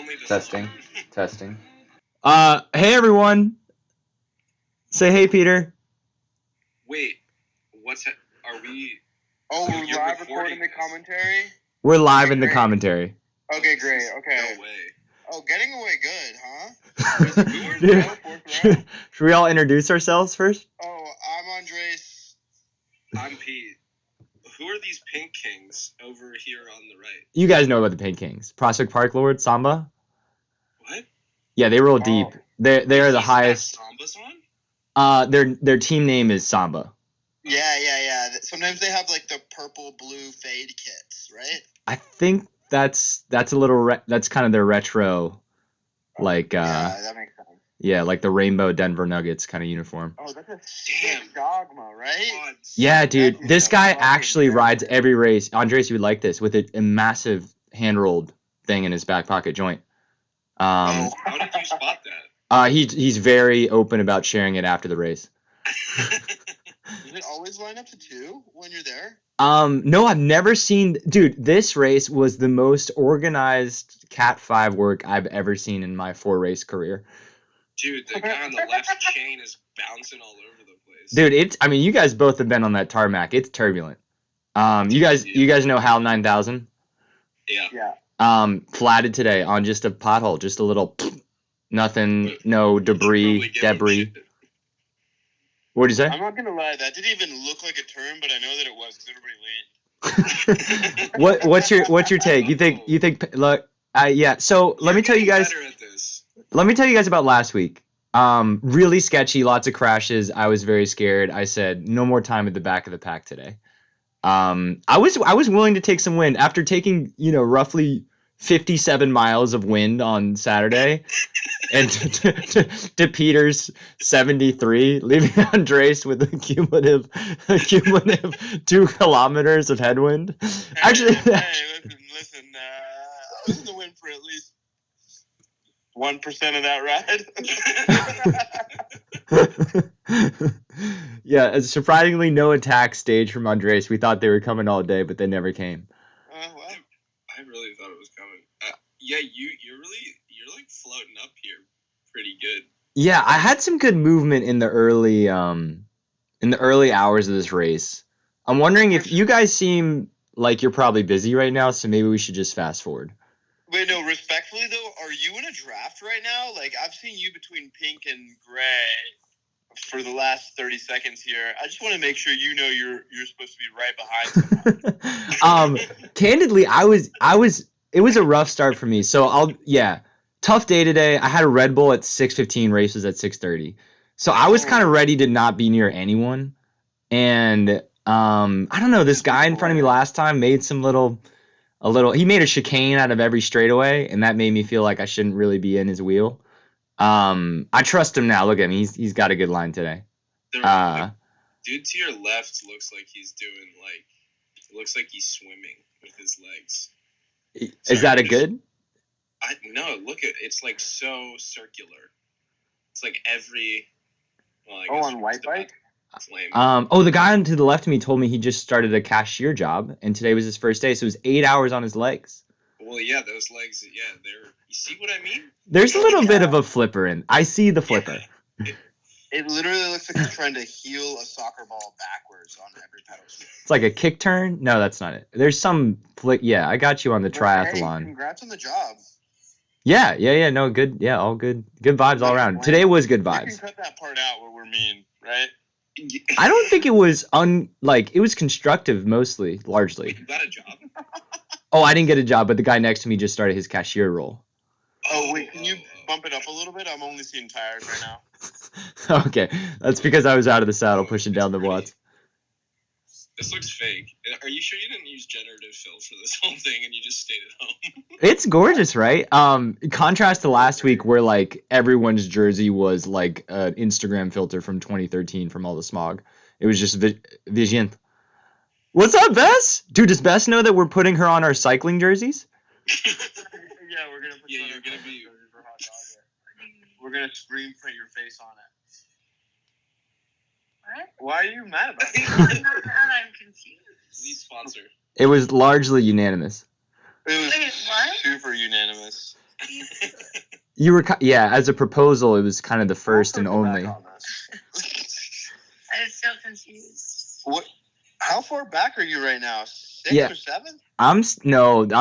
only this Testing. Testing. Hey everyone. Say hey, Peter. Wait, are we? Oh, we're You're live recording recording the this. commentary? We're live in the Great. commentary. Okay, great, okay. No way. Oh, getting away good, huh? Dude, should we all introduce ourselves first? Oh, I'm Andres. I'm Pete. Who are these Pink Kings over here on the right? You guys know about the Pink Kings. Prospect Park Lord, Samba. What? Yeah, they roll deep. They are the He's got highest. Sambas on? Their team name is Samba. Yeah. Sometimes they have, like, the purple-blue fade kits, right? I think that's a little that's kind of their retro, like yeah, that makes sense. yeah, like the rainbow Denver Nuggets kind of uniform. Oh, that's a sick dogma, right? God, Yeah, dude, That is this a guy fucking actually rides record. every race. Andres, you would like this with a massive hand rolled thing in his back pocket joint. Oh. How did you spot that? He's very open about sharing it after the race. Does it always line up to 2 when you're there? No, I've never seen. Dude, this race was the most organized Cat 5 work I've ever seen in my 4-race career. Dude, the guy on the left chain is bouncing all over the place. Dude, I mean, you guys both have been on that tarmac. It's turbulent. You guys know HAL 9000? Yeah. Yeah. Flatted today on just a pothole, just a little nothing, no debris. What'd you say? I'm not gonna lie, that didn't even look like a turn, but I know that it was because everybody leaned. What's your take? You think look, yeah. So let me tell you guys. Better at this. Let me tell you guys about last week. Really sketchy, lots of crashes. I was very scared. I said no more time at the back of the pack today. I was willing to take some wind after taking, roughly 57 miles of wind on Saturday and to Peter's 73, leaving Andres with a cumulative 2 kilometers of headwind. Actually, Listen, I was in the wind for at least 1% of that ride. Yeah, it's surprisingly no attack stage from Andres. We thought they were coming all day, but they never came. Well, I really thought it was coming. Yeah, you're like floating up here pretty good. Yeah, I had some good movement in the early hours of this race. I'm wondering if you guys seem like you're probably busy right now, so maybe we should just fast forward. wait, no, respectfully though, are you in a draft right now? Like, I've seen you between pink and gray for the last 30 seconds here. I just want to make sure you know you're supposed to be right behind someone. Candidly, it was a rough start for me. So tough day today. I had a Red Bull at 6:15, races at 6:30. So I was kind of ready to not be near anyone. And I don't know, this guy in front of me last time made he made a chicane out of every straightaway, and that made me feel like I shouldn't really be in his wheel. I trust him now. Look at him. He's got a good line today. The dude to your left looks like he's swimming with his legs. Is that a good? No, look at it's like so circular. It's like every. Well, I Oh, guess on white bike? It's lame. The guy to the left of me told me he just started a cashier job, and today was his first day, so it was 8 hours on his legs. Well, yeah, those legs. Yeah, they're. You see what I mean? There's a little bit of a flipper in. I see the flipper. It literally looks like he's trying to heel a soccer ball backwards on every pedal swing. It's like a kick turn. No, that's not it. There's some flick. Yeah, I got you on the Hey, triathlon. congrats on the job. Yeah. No, good. Yeah, all good. Good vibes all around. Today was good You vibes. can cut that part out where we're mean, right? I don't think it was it was constructive mostly, largely. You got a job? Oh, I didn't get a job, but the guy next to me just started his cashier role. Oh, wait, can you bump it up a little bit? I'm only seeing tires right now. Okay, that's because I was out of the saddle pushing down the watts. This looks fake. Are you sure you didn't use generative fill for this whole thing and you just stayed at home? It's gorgeous, right? Contrast to last week where like everyone's jersey was like an Instagram filter from 2013 from all the smog. It was just Vigent. What's up, Bess? Dude, does Bess know that we're putting her on our cycling jerseys? Yeah, we're gonna put You're gonna be. for hot dog. We're gonna screen print your face on it. What? Why are you mad about it? I'm not mad, I'm confused. Lead sponsor. It was largely unanimous. It was Wait, what? super unanimous. You You were, as a proposal, it was kind of the first and We'll circle only. back on this. I'm so confused. What? How far back are you right now? 6 Yeah. or 7? I'm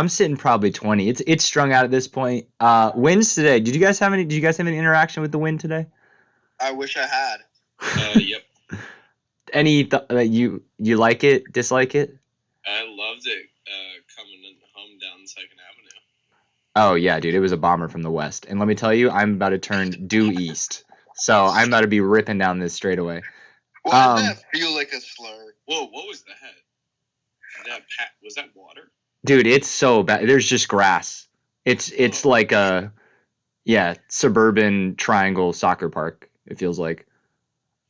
sitting probably 20. It's strung out at this point. Winds today. Did you guys have any interaction with the wind today? I wish I had. Yep. Any you like it, dislike it? I loved it coming home down 2nd Avenue. Oh yeah, dude, it was a bomber from the west. And let me tell you, I'm about to turn due east. So I'm about to be ripping down this straightaway. Why does that feel like a slur? Whoa, what was that? Was that water? Dude, it's so bad. There's just grass. It's like a suburban triangle soccer park, it feels like.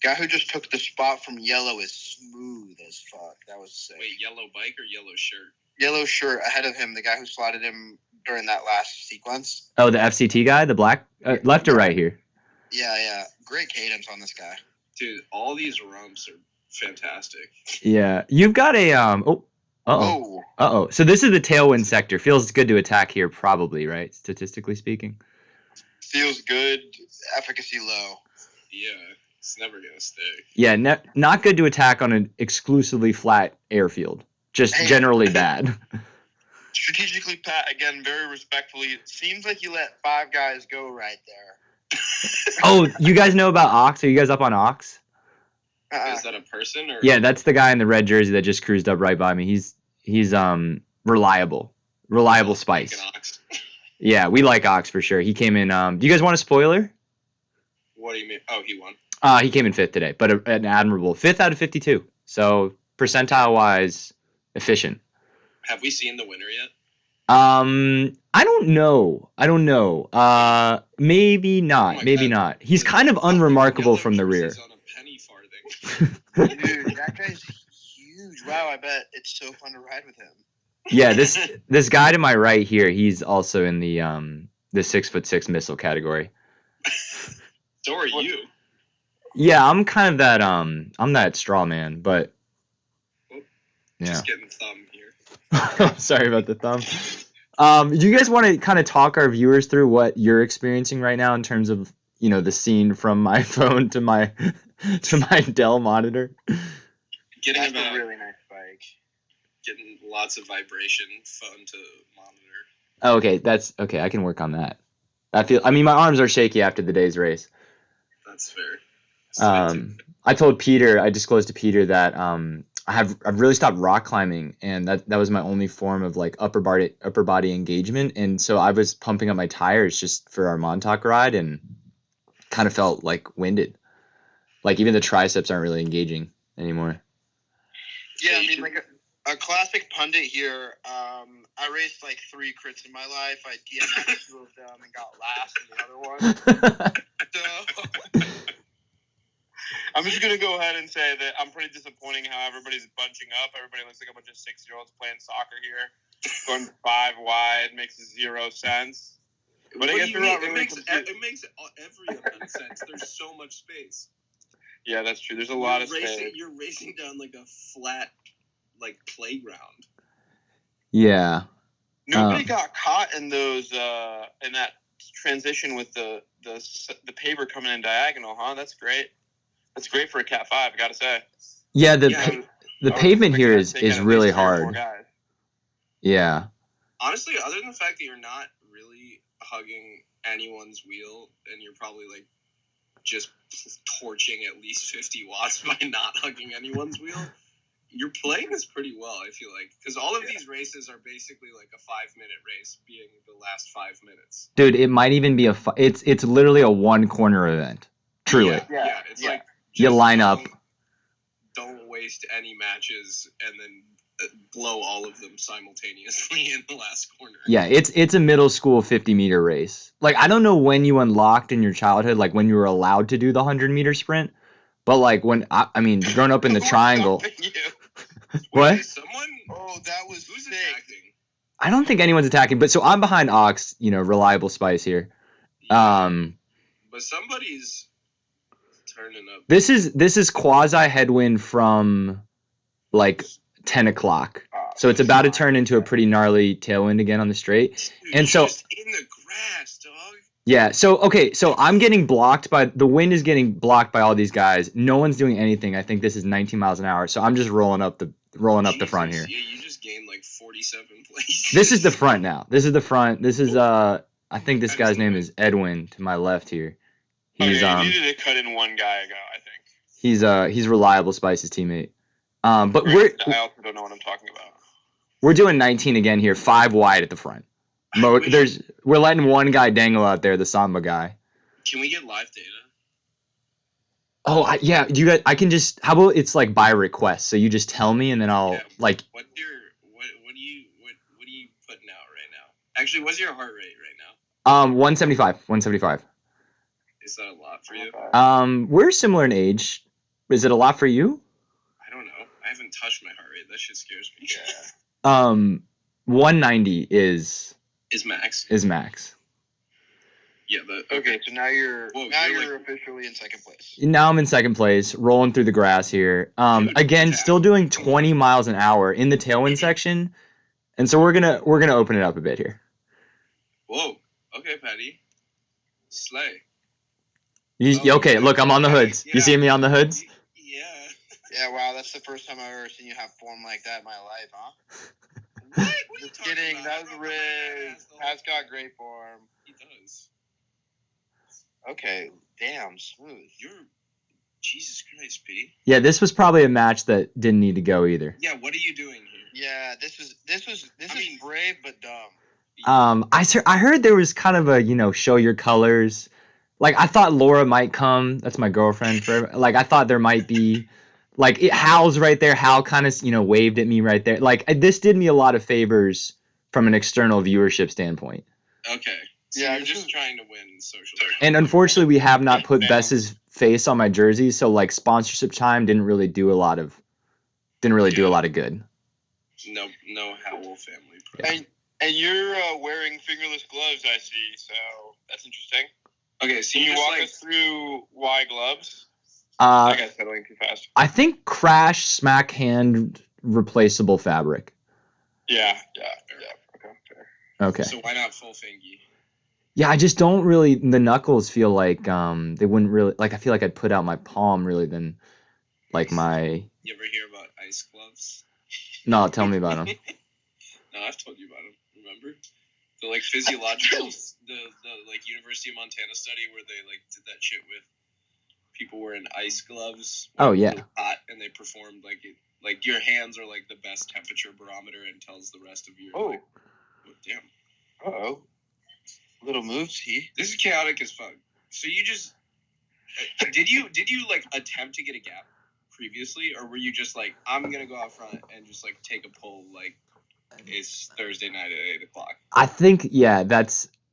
Guy who just took the spot from Yellow is smooth as fuck. That was sick. Wait, yellow bike or yellow shirt? Yellow shirt ahead of him, the guy who slotted him during that last sequence. Oh, the FCT guy, the black left or right here? Yeah. Great cadence on this guy. Dude, all these rumps are fantastic. Yeah. You've got a So this is the tailwind sector. Feels good to attack here, probably, right? Statistically speaking. Feels good. Efficacy low. Yeah, it's never gonna stick. Yeah, not good to attack on an exclusively flat airfield. Just generally bad. Strategically, Pat, again, very respectfully, it seems like you let 5 guys go right there. Oh, you guys know about Ox? Are you guys up on Ox? Is that a person or? Yeah, that's the guy in the red jersey that just cruised up right by me. He's reliable spice. Yeah, we like Ox for sure. He came in. Do you guys want a spoiler? What do you mean? Oh, he won. He came in 5th today, but an admirable 5th out of 52. So percentile wise, efficient. Have we seen the winner yet? I don't know. Maybe not. Maybe not. He's kind of unremarkable from the rear. On a penny farthing. Dude, that guy's huge. Wow, I bet it's so fun to ride with him. Yeah, this guy to my right here, he's also in the 6'6" missile category. So are you. Yeah, I'm kind of that I'm that straw man, but yeah. Just getting thumb here. Sorry about the thumb. Do you guys want to kind of talk our viewers through what you're experiencing right now in terms of, the scene from my phone to my Dell monitor? That's a really nice bike. Getting lots of vibration, fun to monitor. Oh, okay, that's okay. I can work on that. My arms are shaky after the day's race. That's fair. I disclosed to Peter that I've really stopped rock climbing, and that was my only form of like upper body engagement, and so I was pumping up my tires just for our Montauk ride, and kind of felt like winded. Like even the triceps aren't really engaging anymore. Yeah, I mean, like a classic pundit here. I raced like 3 crits in my life. I DNF'd 2 of them and got last in the other one. So I'm just gonna go ahead and say that I'm pretty disappointing how everybody's bunching up. Everybody looks like a bunch of 6-year-olds playing soccer here. Going 5 wide makes 0 sense. But I guess it makes every event sense. There's so much space. Yeah, that's true. There's a lot of space. You're racing down like a flat, like playground. Yeah. Nobody got caught in those in that transition with the paver coming in diagonal, huh? That's great. That's great for a Cat 5, I gotta say. Yeah, the pavement here is really hard. Yeah. Honestly, other than the fact that you're not really hugging anyone's wheel, and you're probably like just torching at least 50 watts by not hugging anyone's wheel, you're playing this pretty well, I feel like. Because all of these races are basically like a 5-minute race, being the last 5 minutes. Dude, it might even be it's literally a 1-corner event. Truly. Yeah. It's like you line up. Don't waste any matches and then blow all of them simultaneously in the last corner. Yeah, it's a middle school 50-meter race. Like, I don't know when you unlocked in your childhood, like when you were allowed to do the 100-meter sprint, but like when growing up in the triangle. What? Someone? Oh, that was who's sick. attacking? I don't think anyone's attacking, but so I'm behind Ox, reliable spice here. But somebody's turning up. This is quasi headwind from like 10 o'clock. So it's about to turn into a pretty gnarly tailwind again on the straight. Dude, And so, just in the grass, dog. yeah. So, okay. So I'm getting blocked by, the wind is getting blocked by all these guys. No one's doing anything. I think this is 19 miles an hour. So I'm just rolling up the front here. Yeah, you just gained like 47 places. This is the front now. This is the front. This is, I think this guy's name is Edwin to my left here. He's, you needed to cut in one guy ago, I think. He's reliable Spice's teammate. But I also don't know what I'm talking about. we're doing 19 again here, 5 wide at the front. We're letting one guy dangle out there, the Samba guy. Can we get live data? Oh, yeah. I can just. How about it's like by request? So you just tell me, and then I'll like. What are you putting out right now? Actually, what's your heart rate right now? 175. 175. Is that a lot for you? We're similar in age. Is it a lot for you? I don't know. I haven't touched my heart rate. That shit scares me. 190 is max. Yeah, Okay, so now you're you're officially in second place. Now I'm in second place, rolling through the grass here. Again, still doing 20 miles an hour in the tailwind section, and so we're gonna open it up a bit here. Whoa. Okay, Patty. Slay. Okay, look, I'm on the hoods. Yeah. You see me on the hoods? Yeah. Yeah, wow, that's the first time I've ever seen you have form like that in my life, huh? What are you Just talking kidding, about? that was Riz. Pat's got great form. He does. Okay, damn, smooth. You're Jesus Christ, P. Yeah, this was probably a match that didn't need to go either. Yeah, what are you doing here? Yeah, this is brave but dumb. I heard there was kind of a, show your colors. Like, I thought Laura might come. That's my girlfriend forever. Like, I thought there might be, like, Hal's right there. Hal kind of, waved at me right there. Like, this did me a lot of favors from an external viewership standpoint. Okay. So Yeah, you're just trying to win social. And unfortunately, we have not put Bess's face on my jersey, so, like, sponsorship time didn't really do a lot of good. No Howell family. Pro. And you're wearing fingerless gloves, I see, so that's interesting. Okay, so Can you just walk like us through why gloves? That guy's settling too fast. I think crash smack hand replaceable fabric. Yeah. Okay, fair. Okay. So why not full fingy? Yeah, I just don't really. The knuckles feel like they wouldn't really like. I feel like I'd put out my palm really than like my. You ever hear about ice gloves? No, tell me about them. No, I've told you about them. Remember the like physiological, the like University of Montana study where they like did that shit with people wearing ice gloves. Oh yeah. Really hot, and they performed like it. Like your hands are like the best temperature barometer and tells the rest of you. Oh. Like, damn. Uh-oh. Little moves, he. This is chaotic as fuck. So you just did you like attempt to get a gap previously, or were you just like, I'm gonna go out front and just like take a pull like it's Thursday night at 8:00? I think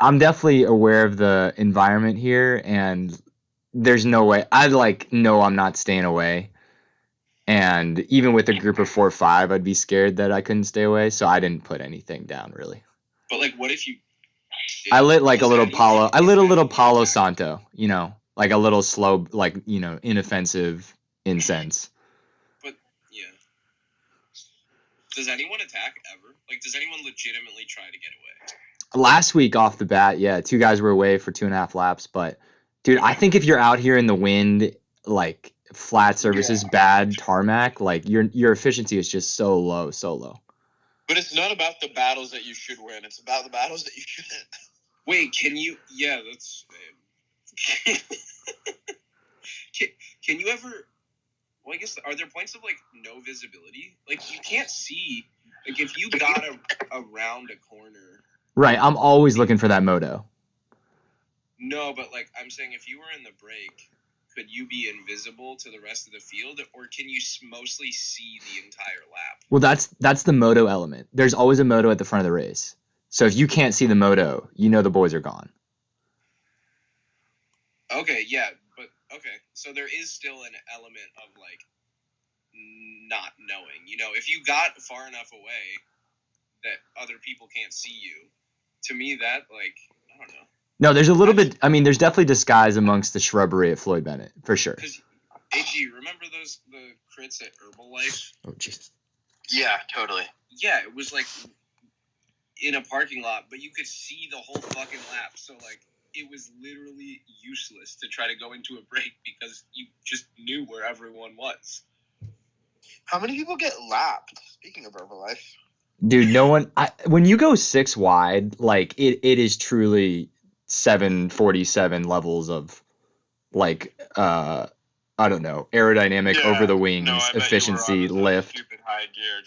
I'm definitely aware of the environment here, and there's no way I'm not staying away. And even with a group of 4 or 5, I'd be scared that I couldn't stay away, so I didn't put anything down really. But like, what if you? I lit like a little Palo. I lit a little Palo Santo, like a little slow, like inoffensive incense. But yeah. Does anyone attack ever? Like, does anyone legitimately try to get away? Last week off the bat, yeah, 2 guys were away for 2.5 laps. But dude, I think if you're out here in the wind, like flat surfaces, bad tarmac, like your efficiency is just so low. But it's not about the battles that you should win. It's about the battles that you shouldn't. Wait, can you? Yeah, that's. Can you ever? Well, I guess are there points of like no visibility? Like you can't see. Like if you got around a corner. Right, I'm always looking for that moto. No, but like I'm saying, if you were in the break, could you be invisible to the rest of the field, or can you mostly see the entire lap? Well, that's the moto element. There's always a moto at the front of the race. So if you can't see the moto, the boys are gone. Okay, yeah, but okay. So there is still an element of like not knowing. If you got far enough away that other people can't see you, to me that like I don't know. No, there's a little bit. I mean, there's definitely disguise amongst the shrubbery at Floyd Bennett, for sure. Because AG, remember the crits at Herbalife? Oh, Jesus. Yeah, totally. Yeah, it was like in a parking lot, but you could see the whole fucking lap. So like it was literally useless to try to go into a break because you just knew where everyone was. How many people get lapped? Speaking of Herbalife. Dude, no one. When you go 6 wide, like it is truly 747 levels of like I don't know, aerodynamic over the wings, efficiency, lift. Stupid high gear,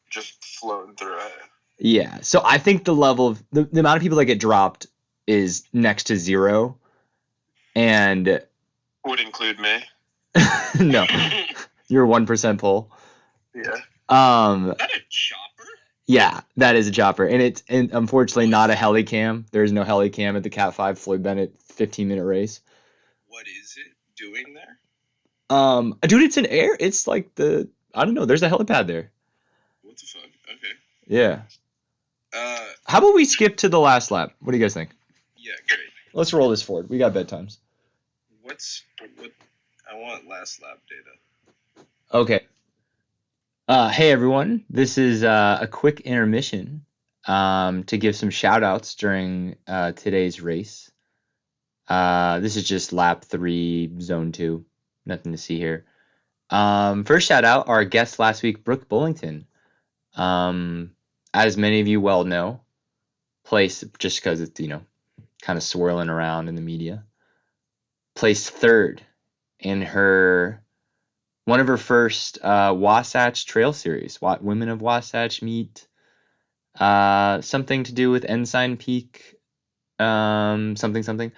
just floating through it. Yeah, so I think the level of the amount of people that get dropped is next to zero, and would include me. no, you're 1% pull. Yeah. Is that a chopper? Yeah, that is a chopper, and it's unfortunately not a heli cam. There's no heli cam at the Cat 5 Floyd Bennett 15-minute race. What is it doing there? Dude, it's in air. It's like I don't know. There's a helipad there. What the fuck? Okay. Yeah. How about we skip to the last lap? What do you guys think? Yeah, great. Let's roll this forward. We got bedtimes. What? I want last lap data. Okay. Hey everyone, this is a quick intermission to give some shout outs during today's race. This is just lap 3, zone 2. Nothing to see here. First shout out, our guest last week, Brooke Bullington. As many of you well know, placed, just because it's, kind of swirling around in the media, placed 3rd in one of her first Wasatch Trail Series. Women of Wasatch meet something to do with Ensign Peak, something.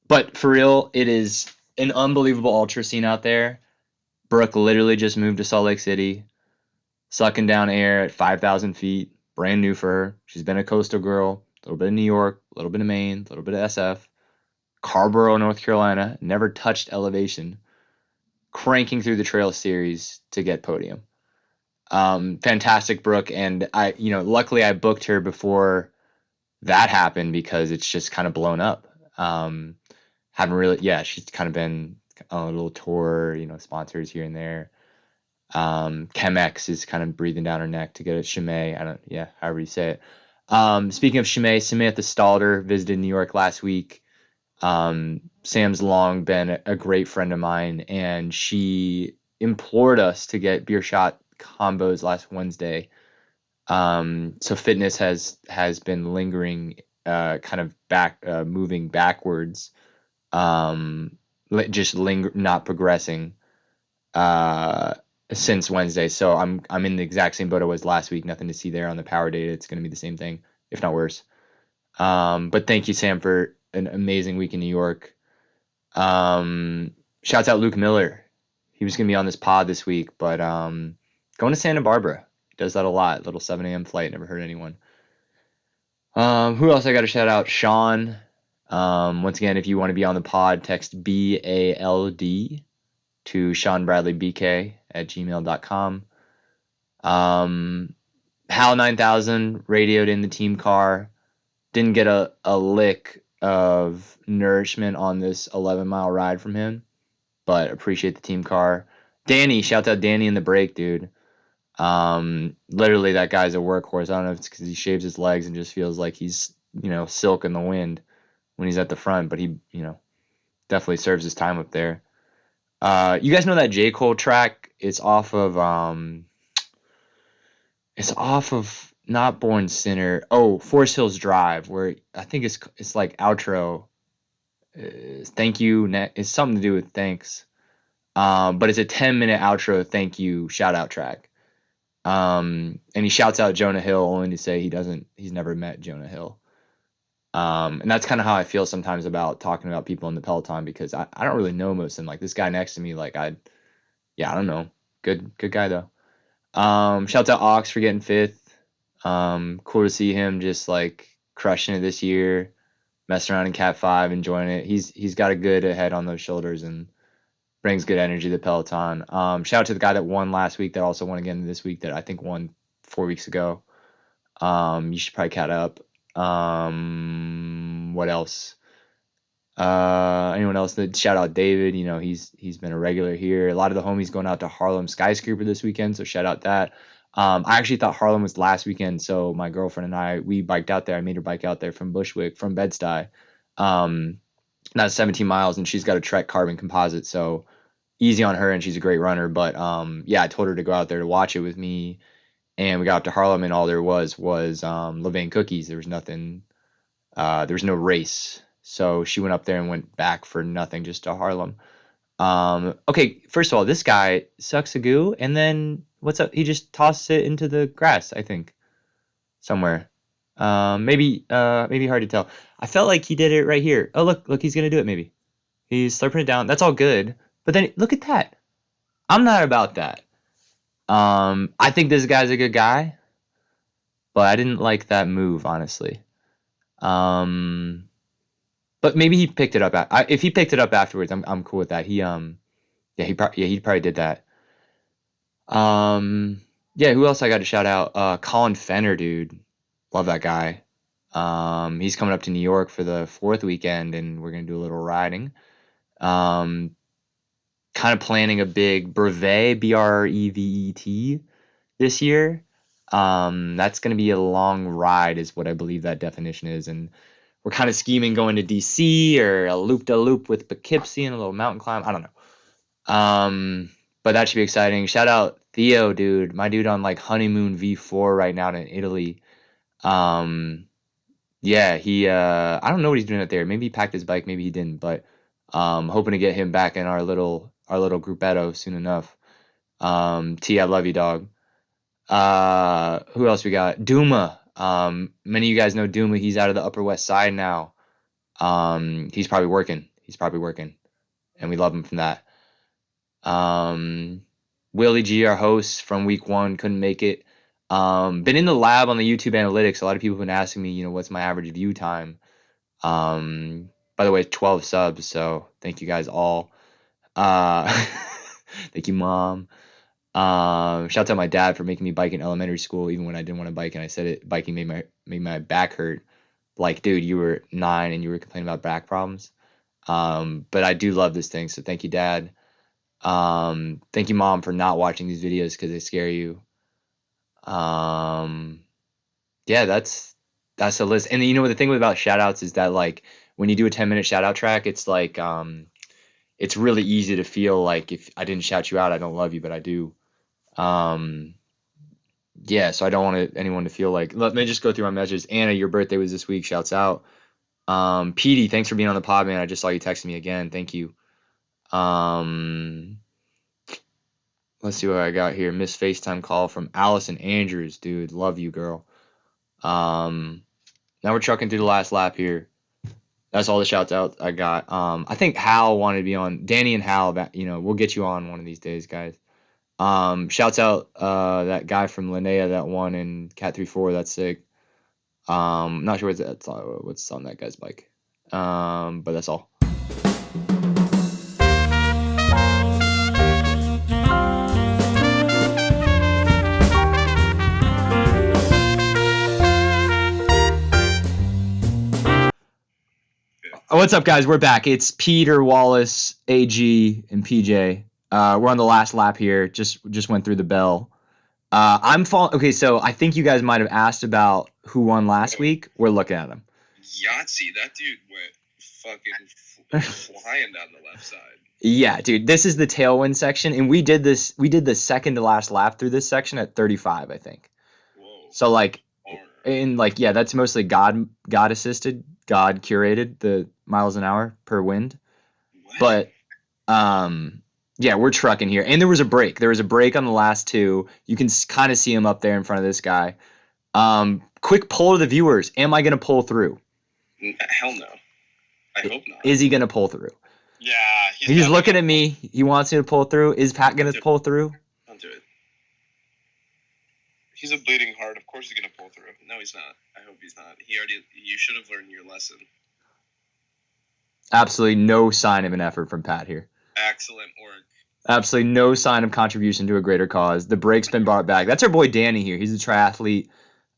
But for real, it is an unbelievable ultra scene out there. Brooke literally just moved to Salt Lake City, sucking down air at 5,000 feet. Brand new for her. She's been a coastal girl, a little bit of New York, a little bit of Maine, a little bit of SF. Carborough, North Carolina, never touched elevation. Cranking through the trail series to get podium. Fantastic, Brooke, and luckily I booked her before that happened because it's just kind of blown up. She's kind of been on a little tour, sponsors here and there. Chemex is kind of breathing down her neck to get a Chimay. However you say it. Speaking of Chimay, Samantha Stalder visited New York last week. Sam's long been a great friend of mine, and she implored us to get beer shot combos last Wednesday. So fitness has been lingering, kind of moving backwards, not progressing, since Wednesday. So I'm in the exact same boat I was last week. Nothing to see there on the power data. It's going to be the same thing, if not worse. But thank you, Sam, for an amazing week in New York. Shouts out Luke Miller. He was going to be on this pod this week, but going to Santa Barbara. He does that a lot. Little 7 a.m. flight. Never heard anyone. Who else I got to shout out? Sean. Once again, if you want to be on the pod, text BALD to SeanBradleyBK@gmail.com. Hal 9000 radioed in the team car. Didn't get a lick of nourishment on this 11-mile ride from him, but appreciate the team car. Danny, shout out Danny in the break, dude. Literally that guy's a workhorse. I don't know if it's because he shaves his legs and just feels like he's, silk in the wind when he's at the front, but he, definitely serves his time up there. You guys know that J. Cole track? It's off of Not Born Sinner. Oh, Forest Hills Drive, where I think it's like outro. Thank you. It's something to do with thanks. But it's a 10-minute outro thank you shout out track. And he shouts out Jonah Hill only to say he's never met Jonah Hill. And that's kind of how I feel sometimes about talking about people in the Peloton, because I don't really know most of them. Like this guy next to me, I don't know. Good guy though. Shouts out Ox for getting 5th. Cool to see him just crushing it this year, messing around in Cat 5, enjoying it. He's got a good head on those shoulders and brings good energy to the Peloton. Shout out to the guy that won last week that also won again this week, that I think won 4 weeks ago. You should probably cat up. What else? Anyone else? Shout out David. He's been a regular here. A lot of the homies going out to Harlem Skyscraper this weekend, so shout out that. I actually thought Harlem was last weekend, so my girlfriend and we biked out there. I made her bike out there from Bushwick, from Bed-Stuy. That's 17 miles, and she's got a Trek carbon composite, so easy on her, and she's a great runner. But yeah, I told her to go out there to watch it with me, and we got up to Harlem, and all there was Levain cookies. There was nothing. There was no race, so she went up there and went back for nothing, just to Harlem. Okay, first of all, this guy sucks a goo, and then what's up? He just tosses it into the grass, I think, somewhere. Maybe hard to tell. I felt like he did it right here. Oh, look, he's gonna do it. Maybe he's slurping it down. That's all good. But then look at that. I'm not about that. I think this guy's a good guy, but I didn't like that move, honestly. But maybe he picked it up. If he picked it up afterwards, I'm cool with that. He probably did that. Yeah, who else I got to shout out? Colin Fenner, dude. Love that guy. He's coming up to New York for the 4th weekend, and we're gonna do a little riding. Kind of planning a big brevet, BREVET, this year. That's gonna be a long ride, is what I believe that definition is, and we're kind of scheming going to DC or a loop-de-loop with Poughkeepsie and a little mountain climb. I don't know. But that should be exciting. Shout out Theo, dude. My dude on like honeymoon V4 right now in Italy. Yeah, he I don't know what he's doing out there. Maybe he packed his bike, maybe he didn't, but hoping to get him back in our little gruppetto soon enough. T, I love you, dog. Who else we got? Duma. Many of you guys know Duma. He's out of the Upper West Side now. He's probably working, and we love him from that. Willie G, our host from week 1, couldn't make it. Been in the lab on the YouTube analytics. A lot of people have been asking me, what's my average view time. By the way, 12 subs, so thank you guys all. Thank you, Mom. Shout out to my dad for making me bike in elementary school, even when I didn't want to bike, and I said it, biking made my back hurt. Like, dude, you were 9 and you were complaining about back problems. But I do love this thing, so thank you, Dad. Thank you, Mom, for not watching these videos because they scare you. Yeah, that's the list. And the thing about shout outs is that, like, when you do a 10-minute shout out track, it's like it's really easy to feel like if I didn't shout you out, I don't love you, but I do. Yeah, so I don't want anyone to feel like, let me just go through my messages. Anna, your birthday was this week, shouts out. Petey, thanks for being on the pod, man. I just saw you texting me again. Thank you. Let's see what I got here. Miss FaceTime call from Allison Andrews, dude. Love you, girl. Now we're trucking through the last lap here. That's all the shouts out I got. I think Hal wanted to be on. Danny and Hal, we'll get you on one of these days, guys. Shouts out that guy from Linnea that won in Cat 3-4. That's sick. Not sure what's on that guy's bike. But that's all. What's up, guys? We're back. It's Peter, Wallace, AG, and PJ. We're on the last lap here. Just went through the bell. Okay, so I think you guys might have asked about who won last week. We're looking at him. Yahtzee, that dude went fucking flying down the left side. Yeah, dude, this is the tailwind section, and we did the second to last lap through this section at 35, I think. Whoa. So that's mostly God assisted, God curated the miles an hour per wind. What? But yeah, we're trucking here. And there was a break. There was a break on the last two. You can kind of see him up there in front of this guy. Quick poll to the viewers. Am I going to pull through? Hell no. I hope not. Is he going to pull through? Yeah. He's looking at me. He wants me to pull through. Is Pat going to pull through? I'll do it. He's a bleeding heart. Of course he's going to pull through. No, he's not. I hope he's not. You should have learned your lesson. Absolutely no sign of an effort from Pat here. Excellent work. Absolutely no sign of contribution to a greater cause. The break's been brought back. That's our boy Danny here. He's a triathlete.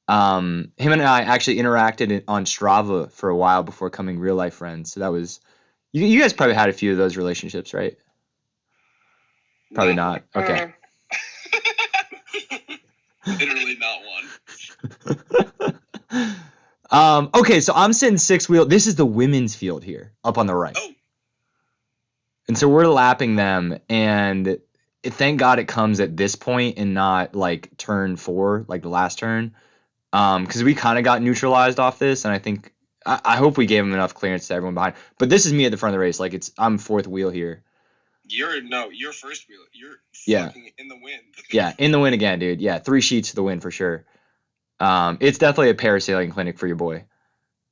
Him and I actually interacted on Strava for a while before becoming real life friends. So that was, you guys probably had a few of those relationships, right? Probably not. Okay. Literally not one. Okay, so I'm sitting sixth wheel. This is the women's field here, up on the right. Oh. And so we're lapping them, and thank God it comes at this point and not like turn 4, like the last turn. Because we kind of got neutralized off this, and I think I hope we gave them enough clearance to everyone behind. But this is me at the front of the race. Like I'm fourth wheel here. You're first wheel. You're fucking in the wind. Yeah, in the wind again, dude. Yeah, 3 sheets to the wind for sure. It's definitely a parasailing clinic for your boy.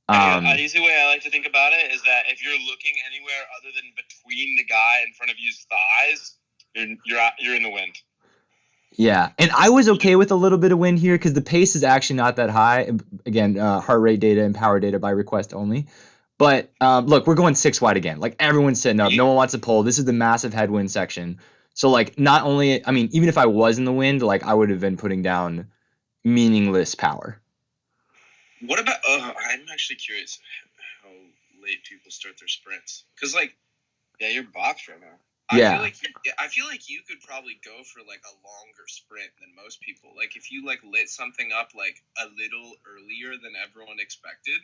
An easy way I like to think about it is that if you're looking anywhere other than between the guy in front of you's thighs, you're in the wind. Yeah, and I was okay with a little bit of wind here because the pace is actually not that high. Again, heart rate data and power data by request only. But look, we're going 6 wide again. Like everyone's sitting up. No one wants to pull. This is the massive headwind section. So like not only, I mean, even if I was in the wind, like I would have been putting down meaningless power. What about? I'm actually curious how late people start their sprints. Cause like, yeah, you're boxed right now. Yeah. I feel like you could probably go for like a longer sprint than most people. Like if you like lit something up like a little earlier than everyone expected.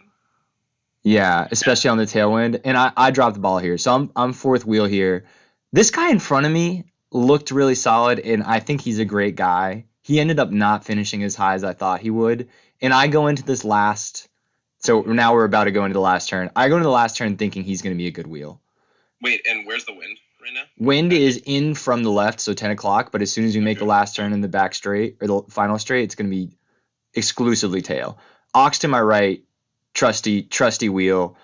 Yeah, especially on the tailwind. And I dropped the ball here. So I'm fourth wheel here. This guy in front of me looked really solid, and I think he's a great guy. He ended up not finishing as high as I thought he would. And I go into this last – so now we're about to go into the last turn. I go into the last turn thinking he's going to be a good wheel. Wait, and where's the wind right now? Wind is in from the left, so 10 o'clock. But as soon as we make the last turn in the back straight or the final straight, it's going to be exclusively tail. Ox to my right, trusty wheel.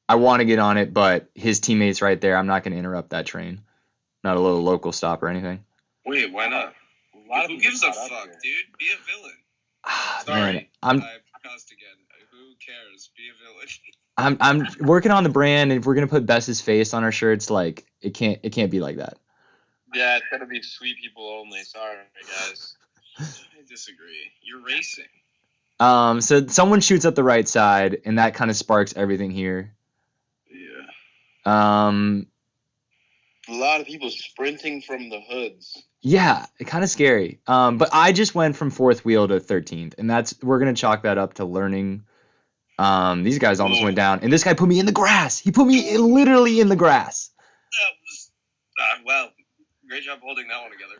I want to get on it, but his teammate's right there. I'm not going to interrupt that train. Not a little local stop or anything. Wait, why not? Who gives a fuck, dude? Be a villain. Sorry, Man, I cussed again. Who cares? Be a villain. I'm working on the brand, and if we're gonna put Bess's face on our shirts, like it can't be like that. Yeah, it's gotta be sweet people only. Sorry, guys. I disagree. You're racing. So someone shoots up the right side, and that kind of sparks everything here. Yeah. A lot of people sprinting from the hoods. Yeah, kind of scary. But I just went from fourth wheel to 13th, and we're gonna chalk that up to learning. These guys almost went down, and this guy put me in the grass. He put me literally in the grass. That was well, great job holding that one together.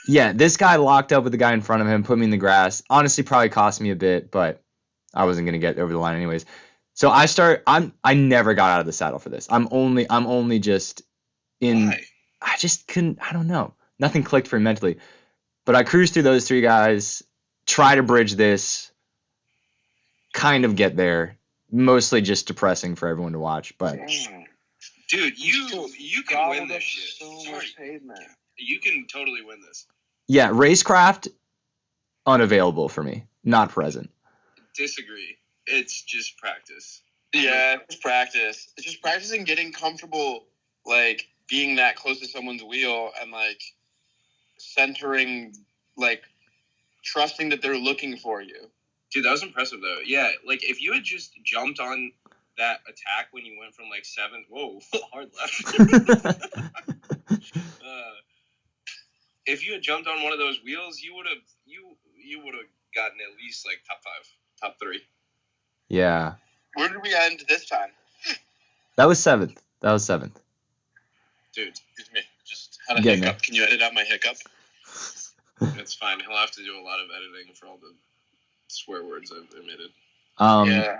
Yeah, this guy locked up with the guy in front of him, put me in the grass. Honestly, probably cost me a bit, but I wasn't gonna get over the line anyways. So I never got out of the saddle for this. I'm only just in. Why? I just couldn't. I don't know. Nothing clicked for me mentally. But I cruised through those 3 guys, try to bridge this, kind of get there. Mostly just depressing for everyone to watch. But dude, you can win this shit. So much pavement. You can totally win this. yeah, racecraft unavailable for me. Not present. Disagree. It's just practice. Yeah, it's practice. It's just practicing getting comfortable, like being that close to someone's wheel and like centering, like trusting that they're looking for you. Dude, that was impressive though. Yeah, like if you had just jumped on that attack when you went from like 7th, whoa, hard left. If you had jumped on one of those wheels, you would have gotten at least like top 5, top 3. Yeah. Where did we end this time? That was 7th. Dude, Excuse me. Just had a Getting hiccup. Can you edit out my hiccup? that's fine. He'll have to do a lot of editing for all the swear words I've omitted. Yeah.